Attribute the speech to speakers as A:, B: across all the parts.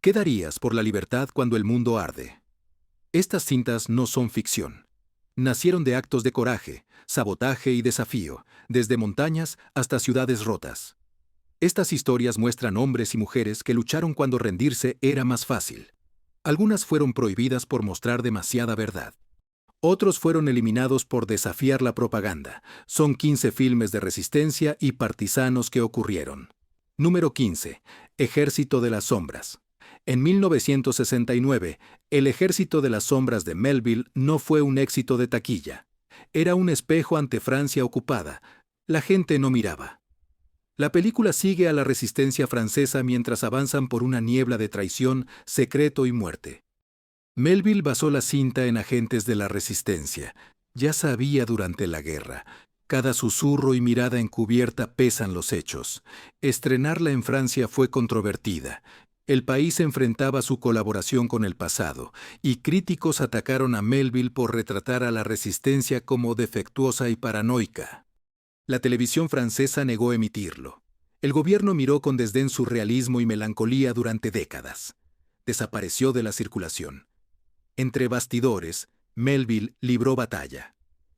A: ¿Qué darías por la libertad cuando el mundo arde? Estas cintas no son ficción. Nacieron de actos de coraje, sabotaje y desafío, desde montañas hasta ciudades rotas. Estas historias muestran hombres y mujeres que lucharon cuando rendirse era más fácil. Algunas fueron prohibidas por mostrar demasiada verdad. Otros fueron eliminados por desafiar la propaganda. Son 15 filmes de resistencia y partisanos que ocurrieron. Número 15. Ejército de las Sombras. En 1969, El Ejército de las Sombras de Melville no fue un éxito de taquilla. Era un espejo ante Francia ocupada. La gente no miraba. La película sigue a la resistencia francesa mientras avanzan por una niebla de traición, secreto y muerte. Melville basó la cinta en agentes de la resistencia. Ya sabía durante la guerra. Cada susurro y mirada encubierta pesan los hechos. Estrenarla en Francia fue controvertida. El país enfrentaba su colaboración con el pasado, y críticos atacaron a Melville por retratar a la resistencia como defectuosa y paranoica. La televisión francesa negó emitirlo. El gobierno miró con desdén su realismo y melancolía durante décadas. Desapareció de la circulación. Entre bastidores, Melville libró batalla.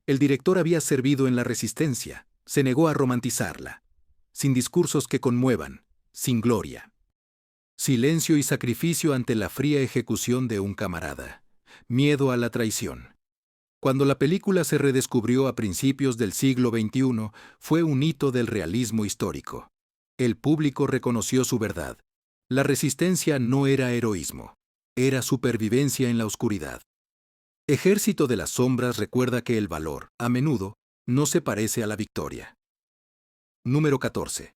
A: El director había servido en la resistencia, se negó a romantizarla. Sin discursos que conmuevan, sin gloria. Silencio y sacrificio ante la fría ejecución de un camarada. Miedo a la traición. Cuando la película se redescubrió a principios del siglo XXI, fue un hito del realismo histórico. El público reconoció su verdad. La resistencia no era heroísmo. Era supervivencia en la oscuridad. Ejército de las Sombras recuerda que el valor, a menudo, no se parece a la victoria. Número 14.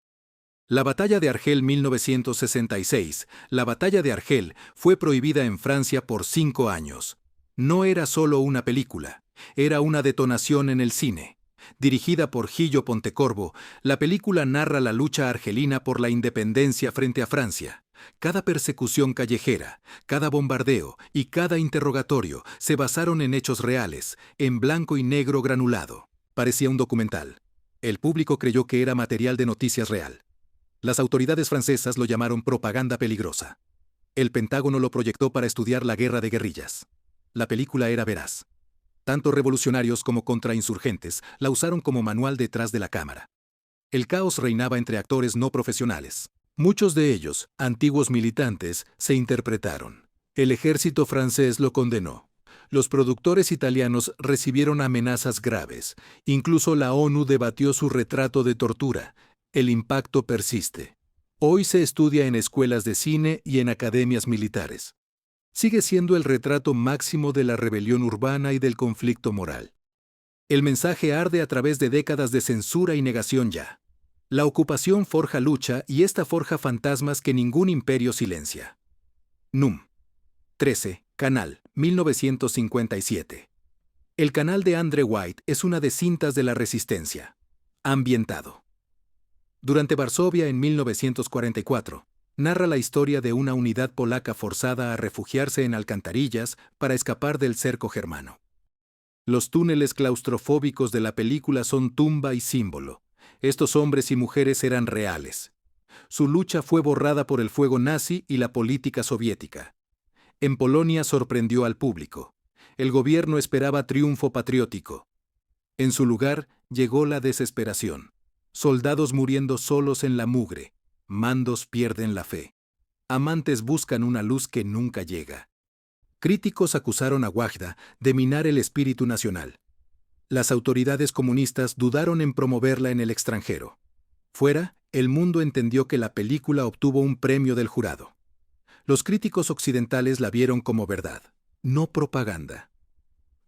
A: La Batalla de Argel 1966. La Batalla de Argel fue prohibida en Francia por 5 años. No era solo una película, era una detonación en el cine. Dirigida por Gillo Pontecorvo, la película narra la lucha argelina por la independencia frente a Francia. Cada persecución callejera, cada bombardeo y cada interrogatorio se basaron en hechos reales, en blanco y negro granulado. Parecía un documental. El público creyó que era material de noticias real. Las autoridades francesas lo llamaron propaganda peligrosa. El Pentágono lo proyectó para estudiar la guerra de guerrillas. La película era veraz. Tanto revolucionarios como contrainsurgentes la usaron como manual detrás de la cámara. El caos reinaba entre actores no profesionales. Muchos de ellos, antiguos militantes, se interpretaron. El ejército francés lo condenó. Los productores italianos recibieron amenazas graves. Incluso la ONU debatió su retrato de tortura. El impacto persiste. Hoy se estudia en escuelas de cine y en academias militares. Sigue siendo el retrato máximo de la rebelión urbana y del conflicto moral. El mensaje arde a través de décadas de censura y negación ya. La ocupación forja lucha y esta forja fantasmas que ningún imperio silencia. Núm. 13. Canal, 1957. El canal de Andre White es una de cintas de la resistencia. Ambientado. Durante Varsovia en 1944, narra la historia de una unidad polaca forzada a refugiarse en alcantarillas para escapar del cerco germano. Los túneles claustrofóbicos de la película son tumba y símbolo. Estos hombres y mujeres eran reales. Su lucha fue borrada por el fuego nazi y la política soviética. En Polonia sorprendió al público. El gobierno esperaba triunfo patriótico. En su lugar llegó la desesperación. Soldados muriendo solos en la mugre. Mandos pierden la fe. Amantes buscan una luz que nunca llega. Críticos acusaron a Wajda de minar el espíritu nacional. Las autoridades comunistas dudaron en promoverla en el extranjero. Fuera, el mundo entendió que la película obtuvo un premio del jurado. Los críticos occidentales la vieron como verdad, no propaganda.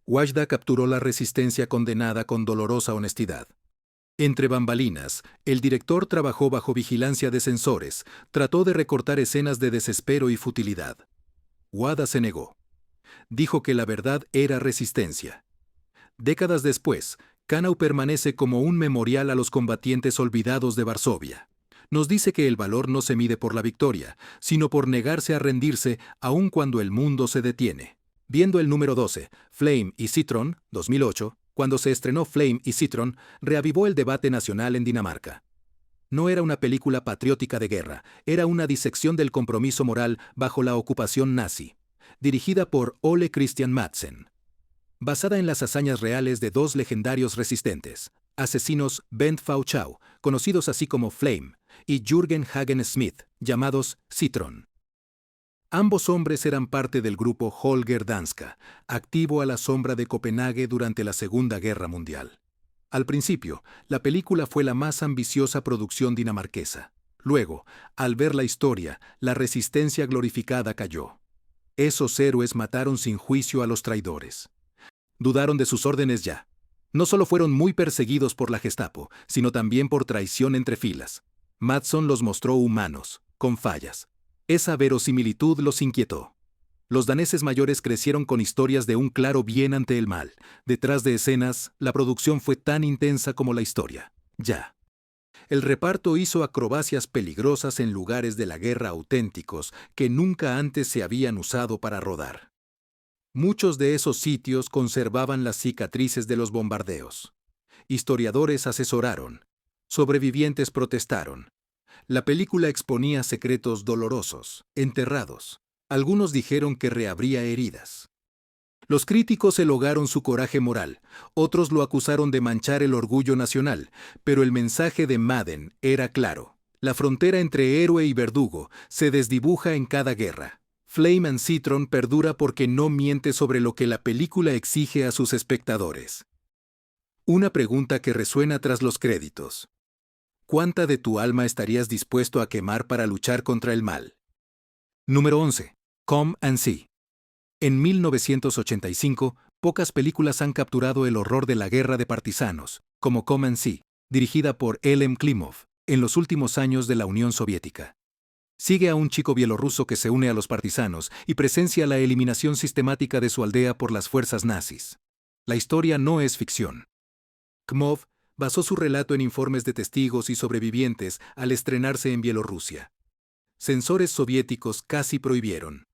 A: Wajda capturó la resistencia condenada con dolorosa honestidad. Entre bambalinas, el director trabajó bajo vigilancia de censores, trató de recortar escenas de desespero y futilidad. Wada se negó. Dijo que la verdad era resistencia. Décadas después, Kanau permanece como un memorial a los combatientes olvidados de Varsovia. Nos dice que el valor no se mide por la victoria, sino por negarse a rendirse aun cuando el mundo se detiene. Viendo el número 12, Flame y Citron, 2008, cuando se estrenó Flame y Citron, reavivó el debate nacional en Dinamarca. No era una película patriótica de guerra, era una disección del compromiso moral bajo la ocupación nazi, dirigida por Ole Christian Madsen. Basada en las hazañas reales de dos legendarios resistentes, asesinos Bent Fauchau, conocidos así como Flame, y Jürgen Hagen Smith, llamados Citron. Ambos hombres eran parte del grupo Holger Danska, activo a la sombra de Copenhague durante la Segunda Guerra Mundial. Al principio, la película fue la más ambiciosa producción dinamarquesa. Luego, al ver la historia, la resistencia glorificada cayó. Esos héroes mataron sin juicio a los traidores. Dudaron de sus órdenes ya. No solo fueron muy perseguidos por la Gestapo, sino también por traición entre filas. Mattsson los mostró humanos, con fallas. Esa verosimilitud los inquietó. Los daneses mayores crecieron con historias de un claro bien ante el mal. Detrás de escenas, la producción fue tan intensa como la historia. Ya. El reparto hizo acrobacias peligrosas en lugares de la guerra auténticos que nunca antes se habían usado para rodar. Muchos de esos sitios conservaban las cicatrices de los bombardeos. Historiadores asesoraron. Sobrevivientes protestaron. La película exponía secretos dolorosos, enterrados. Algunos dijeron que reabría heridas. Los críticos elogiaron su coraje moral, otros lo acusaron de manchar el orgullo nacional, pero el mensaje de Madden era claro. La frontera entre héroe y verdugo se desdibuja en cada guerra. Flame and Citron perdura porque no miente sobre lo que la película exige a sus espectadores. Una pregunta que resuena tras los créditos. ¿Cuánta de tu alma estarías dispuesto a quemar para luchar contra el mal? Número 11. Come and See. En 1985, pocas películas han capturado el horror de la guerra de partisanos, como Come and See, dirigida por Elem Klimov, en los últimos años de la Unión Soviética. Sigue a un chico bielorruso que se une a los partisanos y presencia la eliminación sistemática de su aldea por las fuerzas nazis. La historia no es ficción. Klimov basó su relato en informes de testigos y sobrevivientes al estrenarse en Bielorrusia. Censores soviéticos casi prohibieron.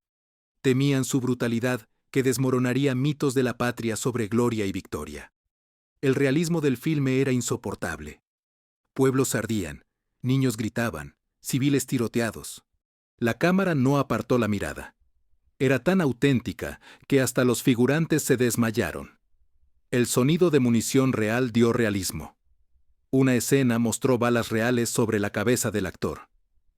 A: Temían su brutalidad, que desmoronaría mitos de la patria sobre gloria y victoria. El realismo del filme era insoportable. Pueblos ardían, niños gritaban, civiles tiroteados. La cámara no apartó la mirada. Era tan auténtica que hasta los figurantes se desmayaron. El sonido de munición real dio realismo. Una escena mostró balas reales sobre la cabeza del actor.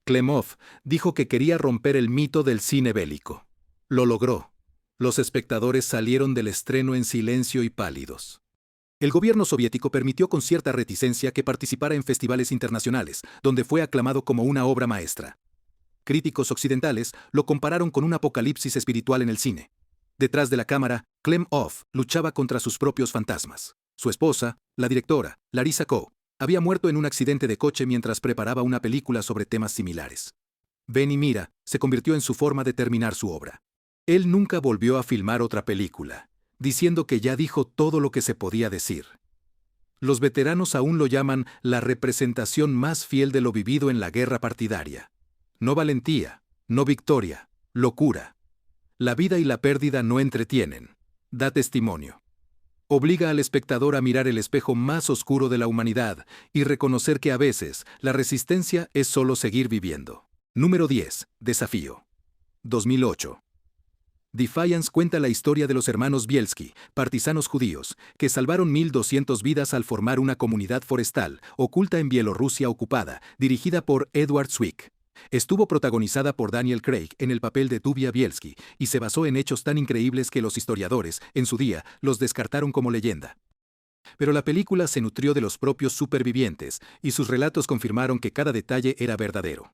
A: Klimov dijo que quería romper el mito del cine bélico. Lo logró. Los espectadores salieron del estreno en silencio y pálidos. El gobierno soviético permitió con cierta reticencia que participara en festivales internacionales, donde fue aclamado como una obra maestra. Críticos occidentales lo compararon con un apocalipsis espiritual en el cine. Detrás de la cámara, Klimov luchaba contra sus propios fantasmas. Su esposa, la directora, Larisa Koh, había muerto en un accidente de coche mientras preparaba una película sobre temas similares. Ven y mira se convirtió en su forma de terminar su obra. Él nunca volvió a filmar otra película, diciendo que ya dijo todo lo que se podía decir. Los veteranos aún lo llaman la representación más fiel de lo vivido en la guerra partidaria. No valentía, no victoria, locura. La vida y la pérdida no entretienen, da testimonio. Obliga al espectador a mirar el espejo más oscuro de la humanidad y reconocer que a veces la resistencia es solo seguir viviendo. Número 10. Desafío. 2008. Defiance cuenta la historia de los hermanos Bielski, partisanos judíos, que salvaron 1.200 vidas al formar una comunidad forestal, oculta en Bielorrusia ocupada, dirigida por Edward Zwick. Estuvo protagonizada por Daniel Craig en el papel de Tuvia Bielski y se basó en hechos tan increíbles que los historiadores, en su día, los descartaron como leyenda. Pero la película se nutrió de los propios supervivientes y sus relatos confirmaron que cada detalle era verdadero.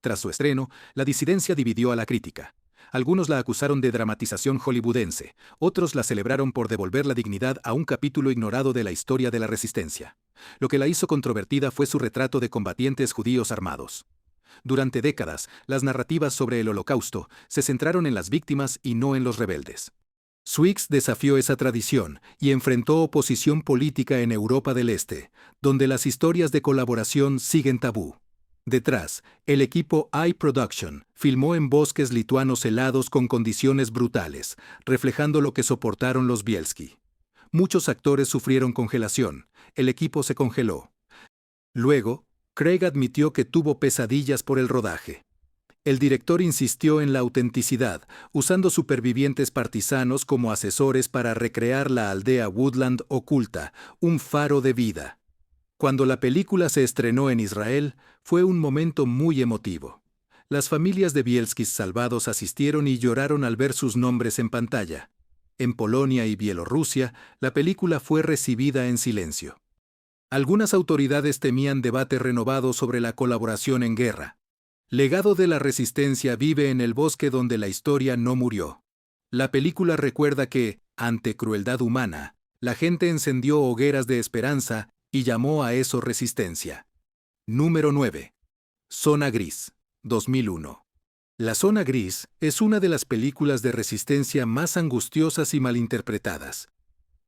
A: Tras su estreno, la disidencia dividió a la crítica. Algunos la acusaron de dramatización hollywoodense, otros la celebraron por devolver la dignidad a un capítulo ignorado de la historia de la resistencia. Lo que la hizo controvertida fue su retrato de combatientes judíos armados. Durante décadas, las narrativas sobre el Holocausto se centraron en las víctimas y no en los rebeldes. Zwick desafió esa tradición y enfrentó oposición política en Europa del Este, donde las historias de colaboración siguen tabú. Detrás, el equipo iProduction filmó en bosques lituanos helados con condiciones brutales, reflejando lo que soportaron los Bielski. Muchos actores sufrieron congelación, el equipo se congeló. Luego, Craig admitió que tuvo pesadillas por el rodaje. El director insistió en la autenticidad, usando supervivientes partisanos como asesores para recrear la aldea Woodland oculta, un faro de vida. Cuando la película se estrenó en Israel, fue un momento muy emotivo. Las familias de Bielskis salvados asistieron y lloraron al ver sus nombres en pantalla. En Polonia y Bielorrusia, la película fue recibida en silencio. Algunas autoridades temían debate renovado sobre la colaboración en guerra. Legado de la Resistencia vive en el bosque donde la historia no murió. La película recuerda que, ante crueldad humana, la gente encendió hogueras de esperanza y llamó a eso resistencia. Número 9. Zona Gris, 2001. La Zona Gris es una de las películas de resistencia más angustiosas y malinterpretadas.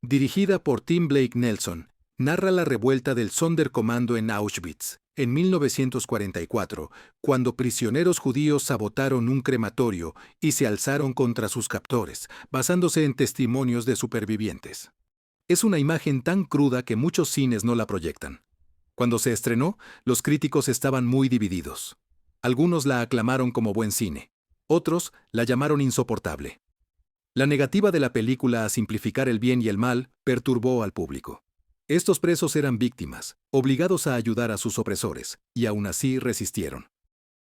A: Dirigida por Tim Blake Nelson, narra la revuelta del Sonderkommando en Auschwitz, en 1944, cuando prisioneros judíos sabotaron un crematorio y se alzaron contra sus captores, basándose en testimonios de supervivientes. Es una imagen tan cruda que muchos cines no la proyectan. Cuando se estrenó, los críticos estaban muy divididos. Algunos la aclamaron como buen cine, otros la llamaron insoportable. La negativa de la película a simplificar el bien y el mal perturbó al público. Estos presos eran víctimas, obligados a ayudar a sus opresores, y aún así resistieron.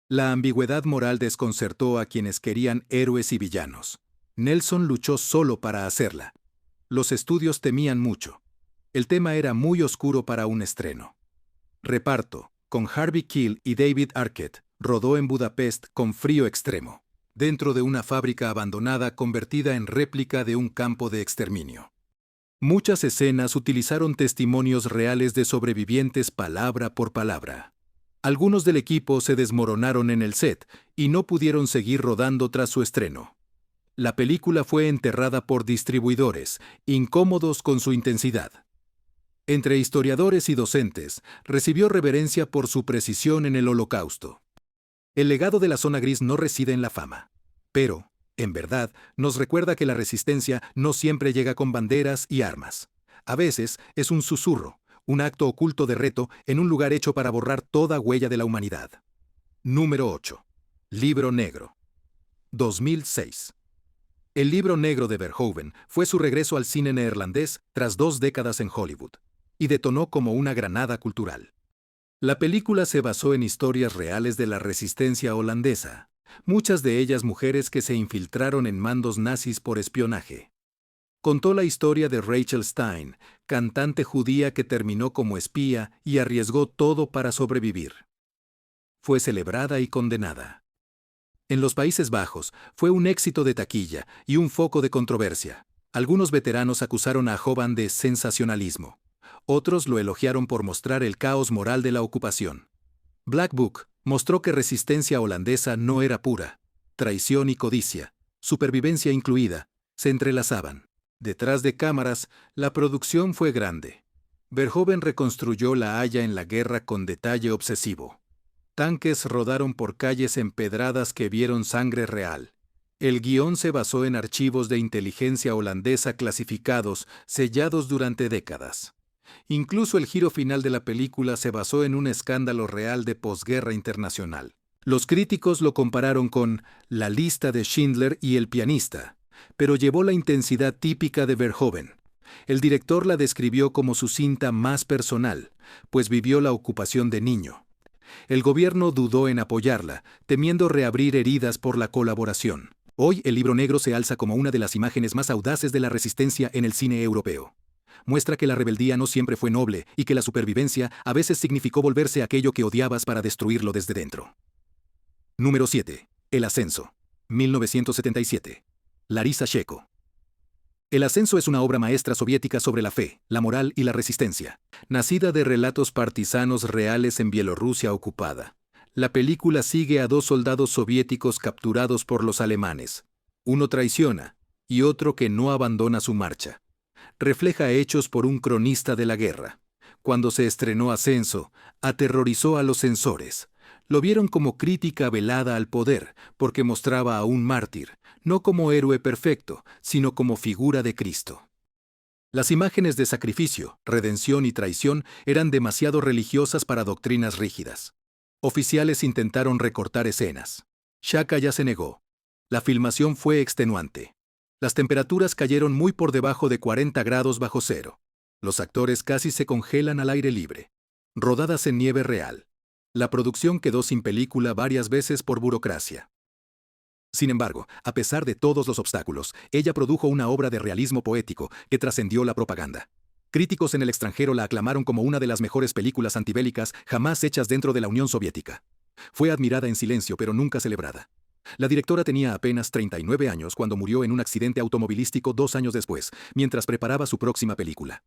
A: La ambigüedad moral desconcertó a quienes querían héroes y villanos. Nelson luchó solo para hacerla. Los estudios temían mucho. El tema era muy oscuro para un estreno. Reparto, con Harvey Keitel y David Arquette, rodó en Budapest con frío extremo, dentro de una fábrica abandonada convertida en réplica de un campo de exterminio. Muchas escenas utilizaron testimonios reales de sobrevivientes palabra por palabra. Algunos del equipo se desmoronaron en el set y no pudieron seguir rodando tras su estreno. La película fue enterrada por distribuidores, incómodos con su intensidad. Entre historiadores y docentes, recibió reverencia por su precisión en el Holocausto. El legado de la Zona Gris no reside en la fama, pero, en verdad, nos recuerda que la resistencia no siempre llega con banderas y armas. A veces es un susurro, un acto oculto de reto en un lugar hecho para borrar toda huella de la humanidad. Número 8. Libro Negro. 2006. El Libro Negro de Verhoeven fue su regreso al cine neerlandés tras 2 décadas en Hollywood, y detonó como una granada cultural. La película se basó en historias reales de la resistencia holandesa, muchas de ellas mujeres que se infiltraron en mandos nazis por espionaje. Contó la historia de Rachel Stein, cantante judía que terminó como espía y arriesgó todo para sobrevivir. Fue celebrada y condenada. En los Países Bajos fue un éxito de taquilla y un foco de controversia. Algunos veteranos acusaron a Jovan de sensacionalismo. Otros lo elogiaron por mostrar el caos moral de la ocupación. Black Book mostró que resistencia holandesa no era pura. Traición y codicia, supervivencia incluida, se entrelazaban. Detrás de cámaras, la producción fue grande. Verhoeven reconstruyó La Haya en la guerra con detalle obsesivo. Tanques rodaron por calles empedradas que vieron sangre real. El guión se basó en archivos de inteligencia holandesa clasificados, sellados durante décadas. Incluso el giro final de la película se basó en un escándalo real de posguerra internacional. Los críticos lo compararon con La lista de Schindler y El pianista, pero llevó la intensidad típica de Verhoeven. El director la describió como su cinta más personal, pues vivió la ocupación de niño. El gobierno dudó en apoyarla, temiendo reabrir heridas por la colaboración. Hoy el Libro Negro se alza como una de las imágenes más audaces de la resistencia en el cine europeo. Muestra que la rebeldía no siempre fue noble y que la supervivencia a veces significó volverse aquello que odiabas para destruirlo desde dentro. Número 7. El ascenso. 1977. Larisa Sheko. El ascenso es una obra maestra soviética sobre la fe, la moral y la resistencia. Nacida de relatos partisanos reales en Bielorrusia ocupada. La película sigue a 2 soldados soviéticos capturados por los alemanes. Uno traiciona y otro que no abandona su marcha. Refleja hechos por un cronista de la guerra. Cuando se estrenó Ascenso, aterrorizó a los censores. Lo vieron como crítica velada al poder, porque mostraba a un mártir, no como héroe perfecto, sino como figura de Cristo. Las imágenes de sacrificio, redención y traición eran demasiado religiosas para doctrinas rígidas. Oficiales intentaron recortar escenas. Shaka ya se negó. La filmación fue extenuante. Las temperaturas cayeron muy por debajo de 40 grados bajo cero. Los actores casi se congelan al aire libre. Rodadas en nieve real. La producción quedó sin película varias veces por burocracia. Sin embargo, a pesar de todos los obstáculos, ella produjo una obra de realismo poético que trascendió la propaganda. Críticos en el extranjero la aclamaron como una de las mejores películas antibélicas jamás hechas dentro de la Unión Soviética. Fue admirada en silencio pero nunca celebrada. La directora tenía apenas 39 años cuando murió en un accidente automovilístico 2 años después, mientras preparaba su próxima película.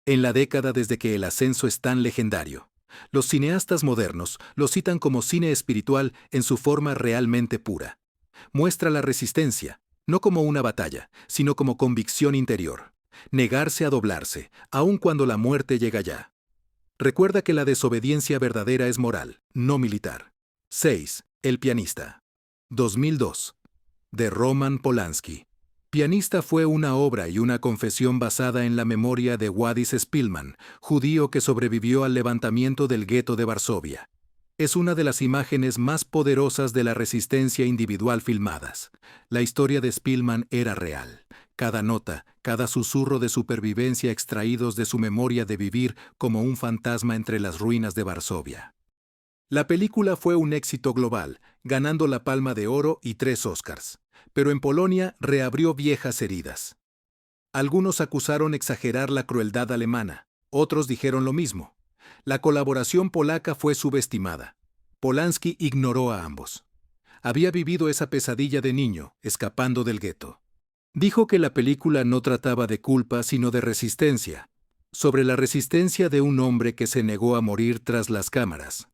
A: En la década desde que el ascenso es tan legendario, los cineastas modernos lo citan como cine espiritual en su forma realmente pura. Muestra la resistencia, no como una batalla, sino como convicción interior. Negarse a doblarse, aun cuando la muerte llega ya. Recuerda que la desobediencia verdadera es moral, no militar. 6. El pianista. 2002. De Roman Polanski. Pianista fue una obra y una confesión basada en la memoria de Władys Szpilman, judío que sobrevivió al levantamiento del gueto de Varsovia. Es una de las imágenes más poderosas de la resistencia individual filmadas. La historia de Szpilman era real. Cada nota, cada susurro de supervivencia extraídos de su memoria de vivir como un fantasma entre las ruinas de Varsovia. La película fue un éxito global, ganando la Palma de Oro y 3 Oscars. Pero en Polonia reabrió viejas heridas. Algunos acusaron exagerar la crueldad alemana, otros dijeron lo mismo. La colaboración polaca fue subestimada. Polanski ignoró a ambos. Había vivido esa pesadilla de niño, escapando del gueto. Dijo que la película no trataba de culpa sino de resistencia, sobre la resistencia de un hombre que se negó a morir tras las cámaras.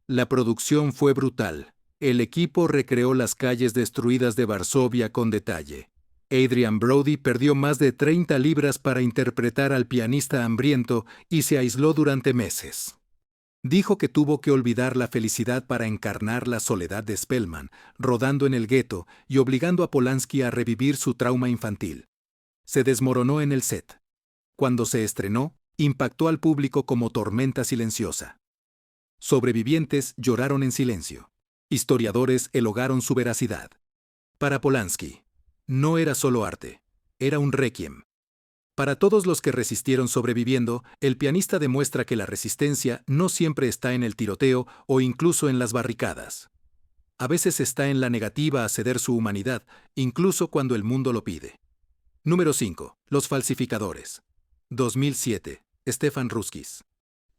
A: La producción fue brutal. El equipo recreó las calles destruidas de Varsovia con detalle. Adrian Brody perdió más de 30 libras para interpretar al pianista hambriento y se aisló durante meses. Dijo que tuvo que olvidar la felicidad para encarnar la soledad de Szpilman, rodando en el gueto y obligando a Polanski a revivir su trauma infantil. Se desmoronó en el set. Cuando se estrenó, impactó al público como tormenta silenciosa. Sobrevivientes lloraron en silencio. Historiadores elogaron su veracidad. Para Polanski, no era solo arte, era un requiem. Para todos los que resistieron sobreviviendo, el pianista demuestra que la resistencia no siempre está en el tiroteo o incluso en las barricadas. A veces está en la negativa a ceder su humanidad, incluso cuando el mundo lo pide. Número 5. Los falsificadores. 2007. Stefan Ruskis.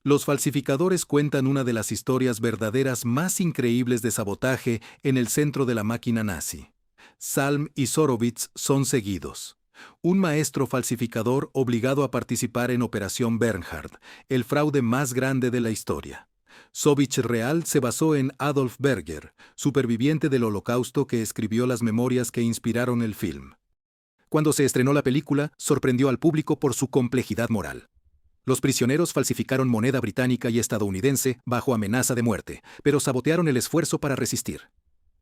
A: Los falsificadores cuentan una de las historias verdaderas más increíbles de sabotaje en el centro de la máquina nazi. Salm y Sorowitz son seguidos. Un maestro falsificador obligado a participar en Operación Bernhard, el fraude más grande de la historia. Sovich Real se basó en Adolf Berger, superviviente del Holocausto que escribió las memorias que inspiraron el film. Cuando se estrenó la película, sorprendió al público por su complejidad moral. Los prisioneros falsificaron moneda británica y estadounidense bajo amenaza de muerte, pero sabotearon el esfuerzo para resistir.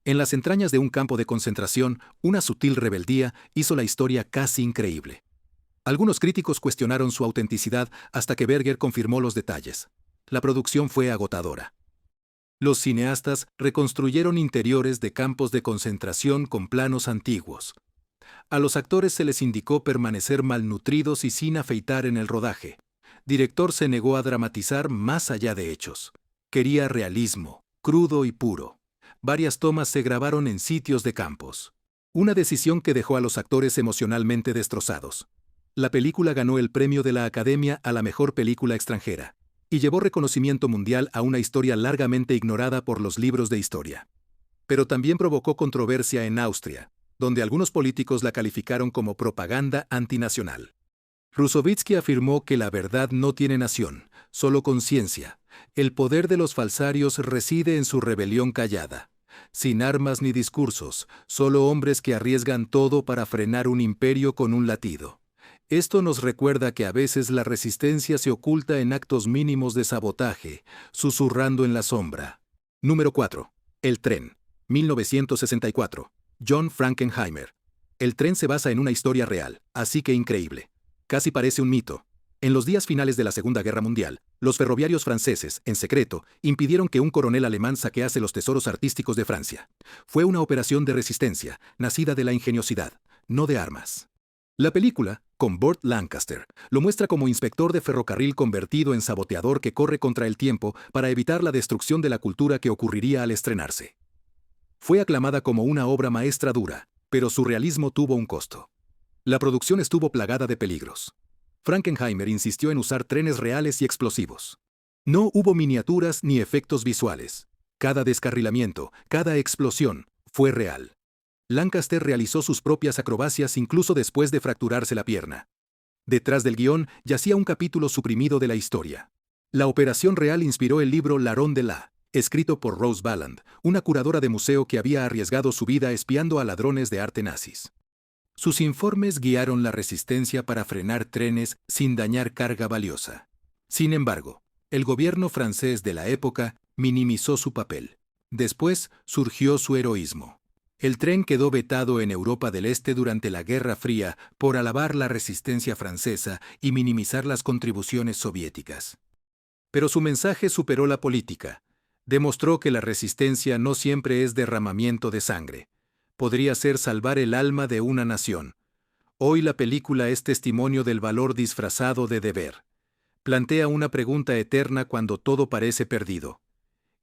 A: En las entrañas de un campo de concentración, una sutil rebeldía hizo la historia casi increíble. Algunos críticos cuestionaron su autenticidad hasta que Berger confirmó los detalles. La producción fue agotadora. Los cineastas reconstruyeron interiores de campos de concentración con planos antiguos. A los actores se les indicó permanecer malnutridos y sin afeitar en el rodaje. Director se negó a dramatizar más allá de hechos. Quería realismo, crudo y puro. Varias tomas se grabaron en sitios de campos. Una decisión que dejó a los actores emocionalmente destrozados. La película ganó el premio de la Academia a la mejor película extranjera y llevó reconocimiento mundial a una historia largamente ignorada por los libros de historia. Pero también provocó controversia en Austria, donde algunos políticos la calificaron como propaganda antinacional. Rusovitsky afirmó que la verdad no tiene nación, solo conciencia. El poder de los falsarios reside en su rebelión callada. Sin armas ni discursos, solo hombres que arriesgan todo para frenar un imperio con un latido. Esto nos recuerda que a veces la resistencia se oculta en actos mínimos de sabotaje, susurrando en la sombra. Número 4. El tren. 1964. John Frankenheimer. El tren se basa en una historia real, así que increíble. Casi parece un mito. En los días finales de la Segunda Guerra Mundial, los ferroviarios franceses, en secreto, impidieron que un coronel alemán saquease los tesoros artísticos de Francia. Fue una operación de resistencia, nacida de la ingeniosidad, no de armas. La película, con Burt Lancaster, lo muestra como inspector de ferrocarril convertido en saboteador que corre contra el tiempo para evitar la destrucción de la cultura que ocurriría al estrenarse. Fue aclamada como una obra maestra dura, pero su realismo tuvo un costo. La producción estuvo plagada de peligros. Frankenheimer insistió en usar trenes reales y explosivos. No hubo miniaturas ni efectos visuales. Cada descarrilamiento, cada explosión, fue real. Lancaster realizó sus propias acrobacias incluso después de fracturarse la pierna. Detrás del guión yacía un capítulo suprimido de la historia. La operación real inspiró el libro La Ronde La, escrito por Rose Valland, una curadora de museo que había arriesgado su vida espiando a ladrones de arte nazis. Sus informes guiaron la resistencia para frenar trenes sin dañar carga valiosa. Sin embargo, el gobierno francés de la época minimizó su papel. Después surgió su heroísmo. El tren quedó vetado en Europa del Este durante la Guerra Fría por alabar la resistencia francesa y minimizar las contribuciones soviéticas. Pero su mensaje superó la política. Demostró que la resistencia no siempre es derramamiento de sangre. Podría ser salvar el alma de una nación. Hoy la película es testimonio del valor disfrazado de deber. Plantea una pregunta eterna cuando todo parece perdido.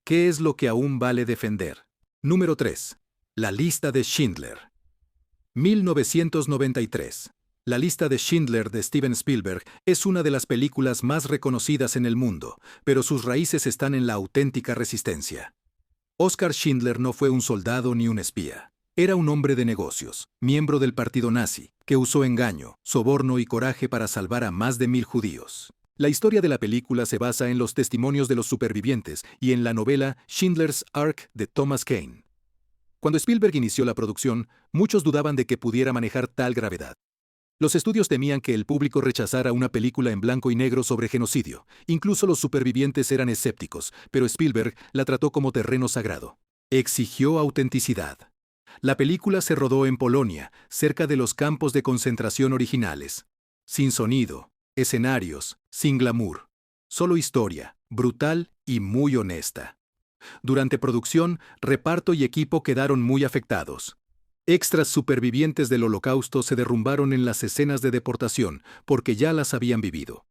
A: ¿Qué es lo que aún vale defender? Número 3. La lista de Schindler. 1993. La lista de Schindler de Steven Spielberg es una de las películas más reconocidas en el mundo, pero sus raíces están en la auténtica resistencia. Oskar Schindler no fue un soldado ni un espía. Era un hombre de negocios, miembro del partido nazi, que usó engaño, soborno y coraje para salvar a más de 1000 judíos. La historia de la película se basa en los testimonios de los supervivientes y en la novela Schindler's Ark de Thomas Kane. Cuando Spielberg inició la producción, muchos dudaban de que pudiera manejar tal gravedad. Los estudios temían que el público rechazara una película en blanco y negro sobre genocidio. Incluso los supervivientes eran escépticos, pero Spielberg la trató como terreno sagrado. Exigió autenticidad. La película se rodó en Polonia, cerca de los campos de concentración originales. Sin sonido, escenarios, sin glamour. Solo historia, brutal y muy honesta. Durante producción, reparto y equipo quedaron muy afectados. Extras supervivientes del Holocausto se derrumbaron en las escenas de deportación porque ya las habían vivido.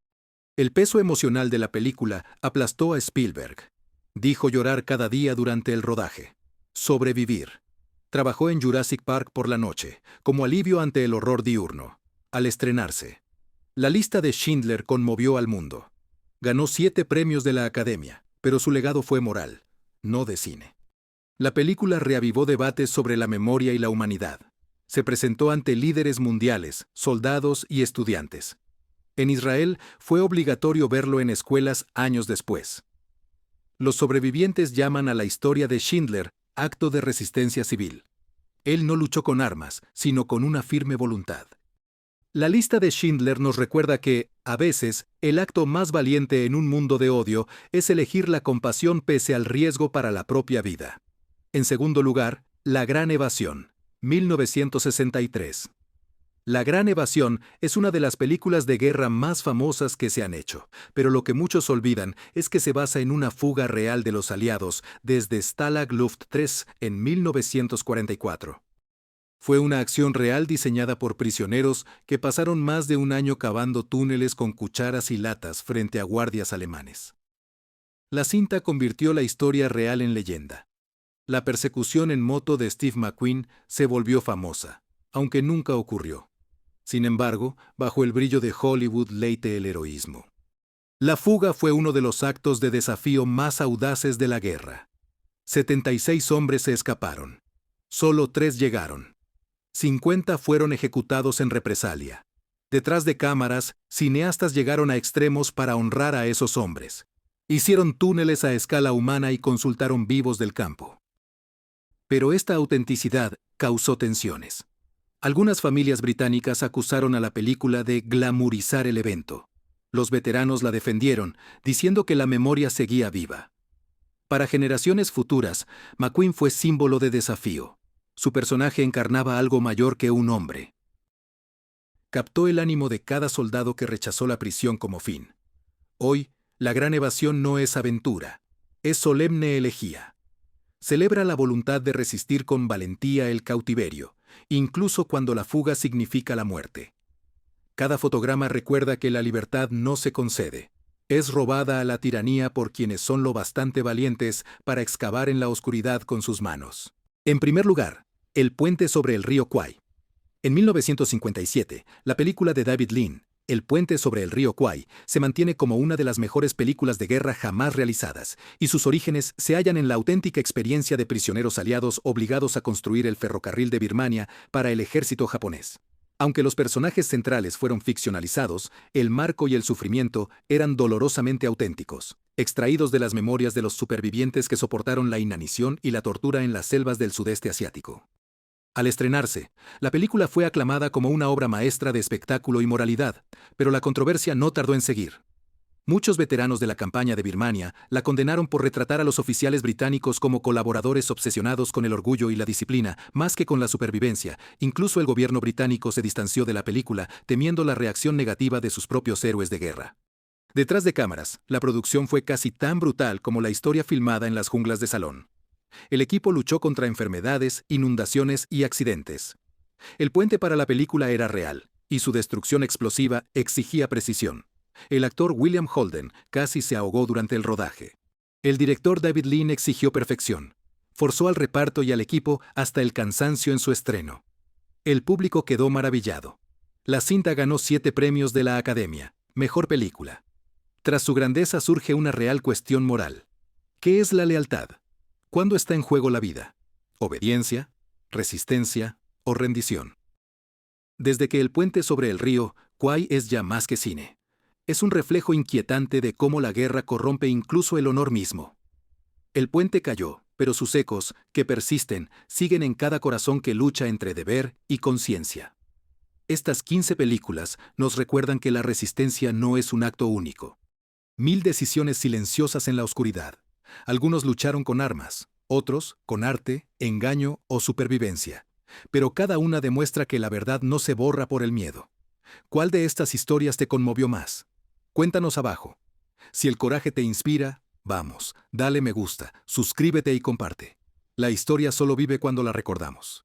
A: El peso emocional de la película aplastó a Spielberg. Dijo llorar cada día durante el rodaje. Sobrevivir. Trabajó en Jurassic Park por la noche, como alivio ante el horror diurno. Al estrenarse, la lista de Schindler conmovió al mundo. Ganó 7 premios de la Academia, pero su legado fue moral, no de cine. La película reavivó debates sobre la memoria y la humanidad. Se presentó ante líderes mundiales, soldados y estudiantes. En Israel fue obligatorio verlo en escuelas años después. Los sobrevivientes llaman a la historia de Schindler acto de resistencia civil. Él no luchó con armas, sino con una firme voluntad. La lista de Schindler nos recuerda que, a veces, el acto más valiente en un mundo de odio es elegir la compasión pese al riesgo para la propia vida. En segundo lugar, La Gran Evasión, 1963. La Gran Evasión es una de las películas de guerra más famosas que se han hecho, pero lo que muchos olvidan es que se basa en una fuga real de los aliados desde Stalag Luft 3 en 1944. Fue una acción real diseñada por prisioneros que pasaron más de un año cavando túneles con cucharas y latas frente a guardias alemanes. La cinta convirtió la historia real en leyenda. La persecución en moto de Steve McQueen se volvió famosa, aunque nunca ocurrió. Sin embargo, bajo el brillo de Hollywood late el heroísmo. La fuga fue uno de los actos de desafío más audaces de la guerra. 76 hombres se escaparon. Solo 3 llegaron. 50 fueron ejecutados en represalia. Detrás de cámaras, cineastas llegaron a extremos para honrar a esos hombres. Hicieron túneles a escala humana y consultaron vivos del campo. Pero esta autenticidad causó tensiones. Algunas familias británicas acusaron a la película de glamurizar el evento. Los veteranos la defendieron, diciendo que la memoria seguía viva. Para generaciones futuras, McQueen fue símbolo de desafío. Su personaje encarnaba algo mayor que un hombre. captó el ánimo de cada soldado que rechazó la prisión como fin. Hoy, la gran evasión no es aventura, es solemne elegía. Celebra la voluntad de resistir con valentía el cautiverio, incluso cuando la fuga significa la muerte. Cada fotograma recuerda que la libertad no se concede, es robada a la tiranía por quienes son lo bastante valientes para excavar en la oscuridad con sus manos. En primer lugar, El puente sobre el río Kwai. En 1957, la película de David Lean, El puente sobre el río Kwai, se mantiene como una de las mejores películas de guerra jamás realizadas, y sus orígenes se hallan en la auténtica experiencia de prisioneros aliados obligados a construir el ferrocarril de Birmania para el ejército japonés. Aunque los personajes centrales fueron ficcionalizados, el marco y el sufrimiento eran dolorosamente auténticos, extraídos de las memorias de los supervivientes que soportaron la inanición y la tortura en las selvas del sudeste asiático. Al estrenarse, la película fue aclamada como una obra maestra de espectáculo y moralidad, pero la controversia no tardó en seguir. Muchos veteranos de la campaña de Birmania la condenaron por retratar a los oficiales británicos como colaboradores obsesionados con el orgullo y la disciplina, más que con la supervivencia. Incluso el gobierno británico se distanció de la película, temiendo la reacción negativa de sus propios héroes de guerra. Detrás de cámaras, la producción fue casi tan brutal como la historia filmada en las junglas de Salón. El equipo luchó contra enfermedades, inundaciones y accidentes. El puente para la película era real, y su destrucción explosiva exigía precisión. El actor William Holden casi se ahogó durante el rodaje. El director David Lean exigió perfección. Forzó al reparto y al equipo hasta el cansancio en su estreno. El público quedó maravillado. La cinta ganó 7 premios de la Academia. Mejor película. Tras su grandeza surge una real cuestión moral. ¿Qué es la lealtad? ¿Cuándo está en juego la vida? ¿Obediencia? ¿Resistencia? ¿O rendición? Desde que El puente sobre el río Kwai es ya más que cine. Es un reflejo inquietante de cómo la guerra corrompe incluso el honor mismo. El puente cayó, pero sus ecos, que persisten, siguen en cada corazón que lucha entre deber y conciencia. Estas 15 películas nos recuerdan que la resistencia no es un acto único. 1000 decisiones silenciosas en la oscuridad. Algunos lucharon con armas, otros con arte, engaño o supervivencia. Pero cada una demuestra que la verdad no se borra por el miedo. ¿Cuál de estas historias te conmovió más? Cuéntanos abajo. Si el coraje te inspira, vamos, dale me gusta, suscríbete y comparte. La historia solo vive cuando la recordamos.